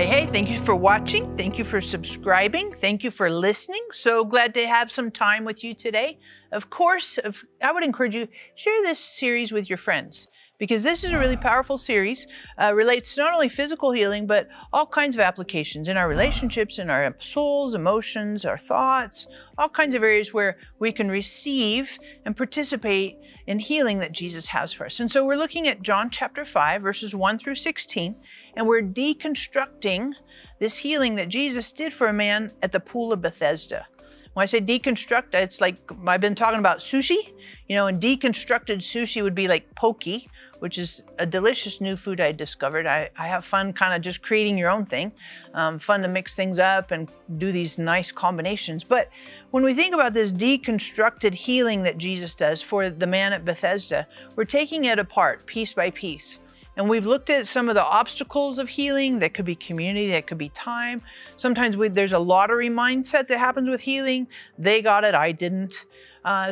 Hey, thank you for watching. Thank you for subscribing. Thank you for listening. So glad to have some time with you today. Of course, I would encourage you, share this series with your friends, because this is a really powerful series, relates to not only physical healing, but all kinds of applications in our relationships, in our souls, emotions, our thoughts, all kinds of areas where we can receive and participate in healing that Jesus has for us. And so we're looking at John chapter 5, verses 1 through 16, and we're deconstructing this healing that Jesus did for a man at the pool of Bethesda. When I say deconstruct, it's like I've been talking about sushi, and deconstructed sushi would be like poke, which is a delicious new food I discovered. I have fun kind of just creating your own thing, fun to mix things up and do these nice combinations. But when we think about this deconstructed healing that Jesus does for the man at Bethesda, we're taking it apart piece by piece. And we've looked at some of the obstacles of healing. That could be community, that could be time. Sometimes there's a lottery mindset that happens with healing. They got it, I didn't.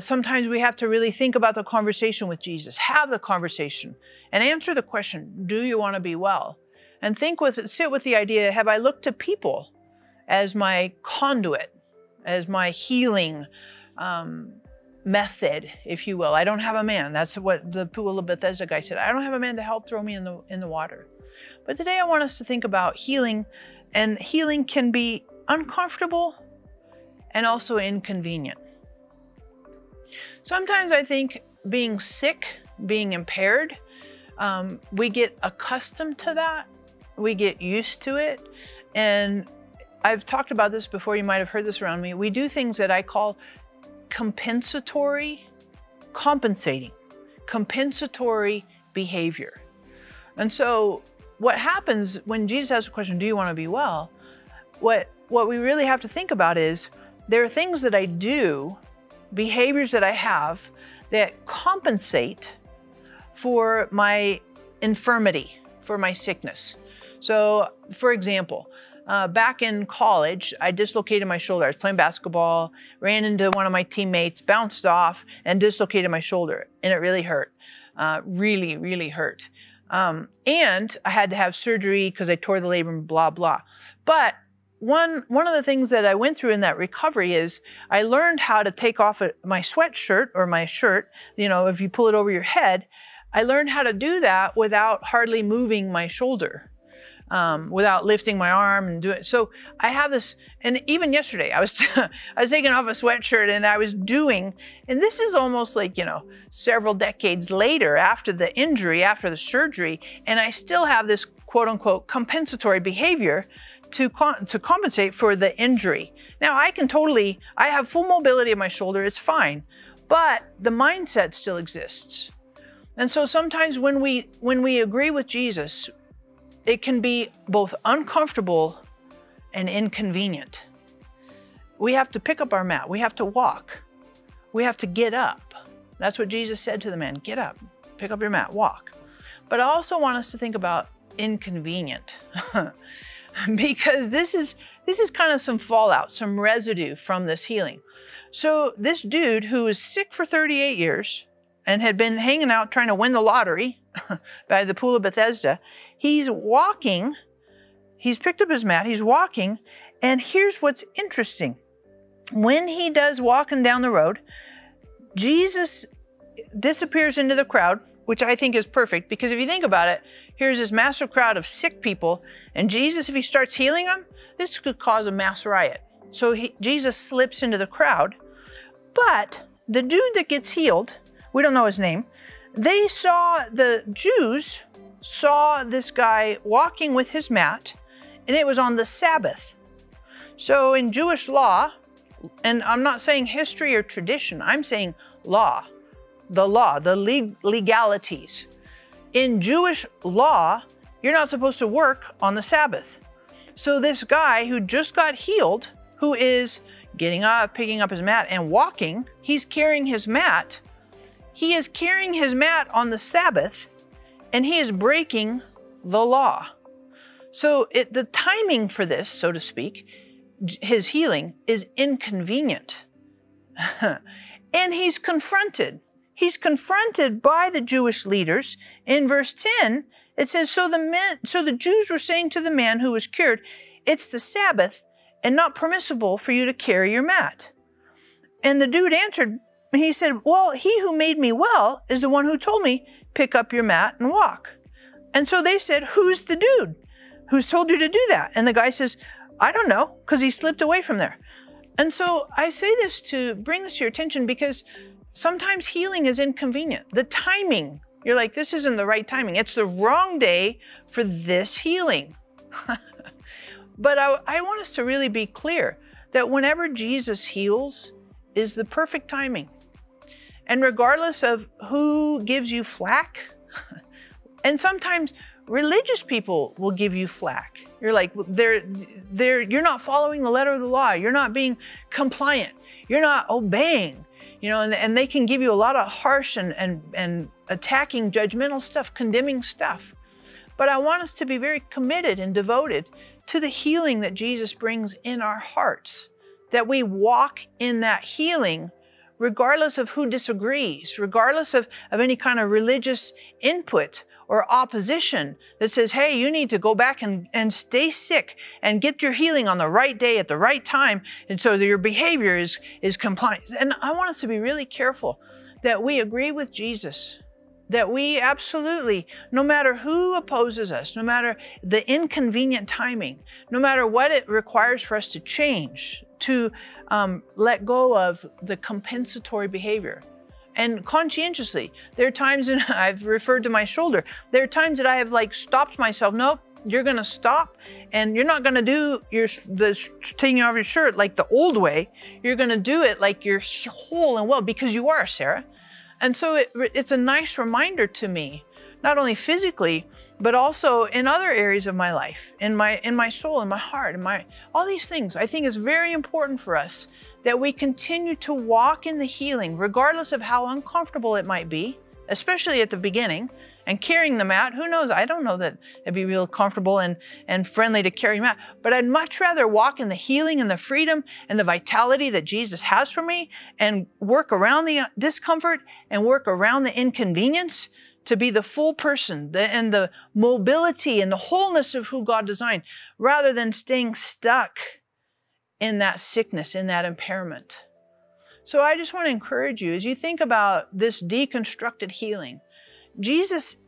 Sometimes we have to really think about the conversation with Jesus, have the conversation, and answer the question, do you want to be well? And sit with the idea, have I looked to people as my conduit, as my healing method, if you will? I don't have a man. That's what the pool of Bethesda guy said. I don't have a man to help throw me in the water. But today I want us to think about healing, and healing can be uncomfortable and also inconvenient. Sometimes I think being sick, being impaired, we get accustomed to that. We get used to it. And I've talked about this before. You might have heard this around me. We do things that I call compensating behavior. And so what happens when Jesus asks a question, do you want to be well? What we really have to think about is there are things that I do, behaviors that I have that compensate for my infirmity, for my sickness. So for example, back in college, I dislocated my shoulder. I was playing basketball, ran into one of my teammates, bounced off, and dislocated my shoulder. And it really hurt. Really, really hurt. And I had to have surgery because I tore the labrum, blah, blah. But one of the things that I went through in that recovery is I learned how to take off my sweatshirt or my shirt, if you pull it over your head. I learned how to do that without hardly moving my shoulder. Without lifting my arm and do it. So I have this, and even yesterday I was taking off a sweatshirt and I was doing, and this is almost like, several decades later after the injury, after the surgery, and I still have this quote unquote compensatory behavior to compensate for the injury. Now I have full mobility of my shoulder, it's fine, but the mindset still exists. And so sometimes when we agree with Jesus, it can be both uncomfortable and inconvenient. We have to pick up our mat. We have to walk. We have to get up. That's what Jesus said to the man. Get up, pick up your mat, walk. But I also want us to think about inconvenient because this is kind of some fallout, some residue from this healing. So this dude who was sick for 38 years and had been hanging out trying to win the lottery by the pool of Bethesda, he's walking, he's picked up his mat, he's walking, and here's what's interesting. When he does walking down the road, Jesus disappears into the crowd, which I think is perfect, because if you think about it, here's this massive crowd of sick people, and Jesus, if he starts healing them, this could cause a mass riot. So Jesus slips into the crowd, but the dude that gets healed, we don't know his name, the Jews saw this guy walking with his mat, and it was on the Sabbath. So in Jewish law, and I'm not saying history or tradition, I'm saying law, the legalities. In Jewish law, you're not supposed to work on the Sabbath. So this guy who just got healed, who is getting up, picking up his mat and walking, he's carrying his mat. He is carrying his mat on the Sabbath, and he is breaking the law. So the timing for this, so to speak, his healing is inconvenient. And he's confronted. he's confronted by the Jewish leaders. In verse 10, it says, so the Jews were saying to the man who was cured, it's the Sabbath and not permissible for you to carry your mat. And the dude answered, he said, well, he who made me well is the one who told me, pick up your mat and walk. And so they said, who's the dude who's told you to do that? And the guy says, I don't know, because he slipped away from there. And so I say this to bring this to your attention because sometimes healing is inconvenient. The timing, you're like, this isn't the right timing. It's the wrong day for this healing. But I want us to really be clear that whenever Jesus heals is the perfect timing. And regardless of who gives you flack, and sometimes religious people will give you flack. You're like, you're not following the letter of the law. You're not being compliant. You're not obeying, you know, and they can give you a lot of harsh and attacking, judgmental stuff, condemning stuff. But I want us to be very committed and devoted to the healing that Jesus brings in our hearts, that we walk in that healing regardless of who disagrees, regardless of any kind of religious input or opposition that says, hey, you need to go back and stay sick and get your healing on the right day at the right time, and so that your behavior is compliant. And I want us to be really careful that we agree with Jesus, that we absolutely, no matter who opposes us, no matter the inconvenient timing, no matter what it requires for us to change, to let go of the compensatory behavior. And conscientiously, there are times, and I've referred to my shoulder, there are times that I have like stopped myself. Nope, you're gonna stop, and you're not gonna do the taking off your shirt like the old way. You're gonna do it like you're whole and well, because you are, Sarah. And so it's a nice reminder to me, not only physically, but also in other areas of my life, in my soul, in my heart, all these things. I think it's very important for us that we continue to walk in the healing, regardless of how uncomfortable it might be, especially at the beginning. And carrying the mat, who knows? I don't know that it'd be real comfortable and friendly to carry a mat, but I'd much rather walk in the healing and the freedom and the vitality that Jesus has for me and work around the discomfort and work around the inconvenience to be the full person and the mobility and the wholeness of who God designed, rather than staying stuck in that sickness, in that impairment. So I just want to encourage you, as you think about this deconstructed healing, Jesus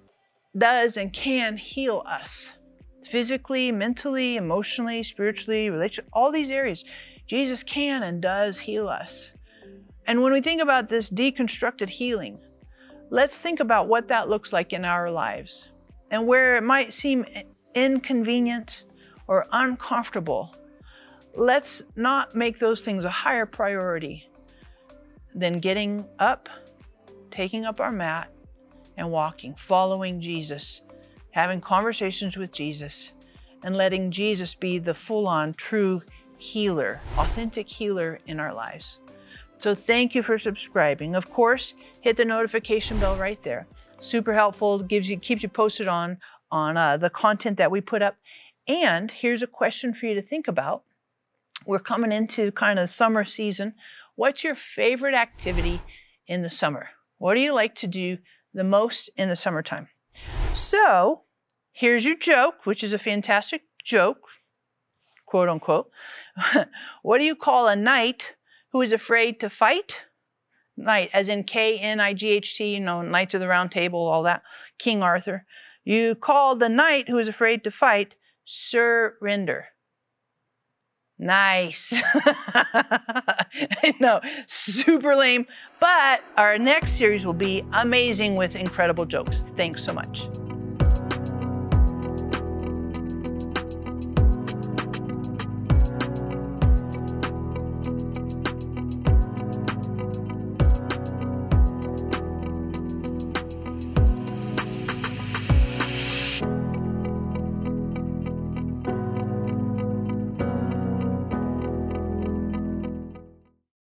does and can heal us physically, mentally, emotionally, spiritually, relationally, all these areas. Jesus can and does heal us. And when we think about this deconstructed healing, let's think about what that looks like in our lives. And where it might seem inconvenient or uncomfortable, let's not make those things a higher priority than getting up, taking up our mat, and walking, following Jesus, having conversations with Jesus, and letting Jesus be the full-on true healer, authentic healer in our lives. So thank you for subscribing. Of course, hit the notification bell right there. Super helpful, keeps you posted on the content that we put up. And here's a question for you to think about. We're coming into kind of summer season. What's your favorite activity in the summer? What do you like to do the most in the summertime? So here's your joke, which is a fantastic joke, quote unquote. What do you call a knight who is afraid to fight? Knight, as in K-N-I-G-H-T, you know, Knights of the Round Table, all that, King Arthur. You call the knight who is afraid to fight surrender. Nice. I know, super lame, but our next series will be amazing with incredible jokes. Thanks so much.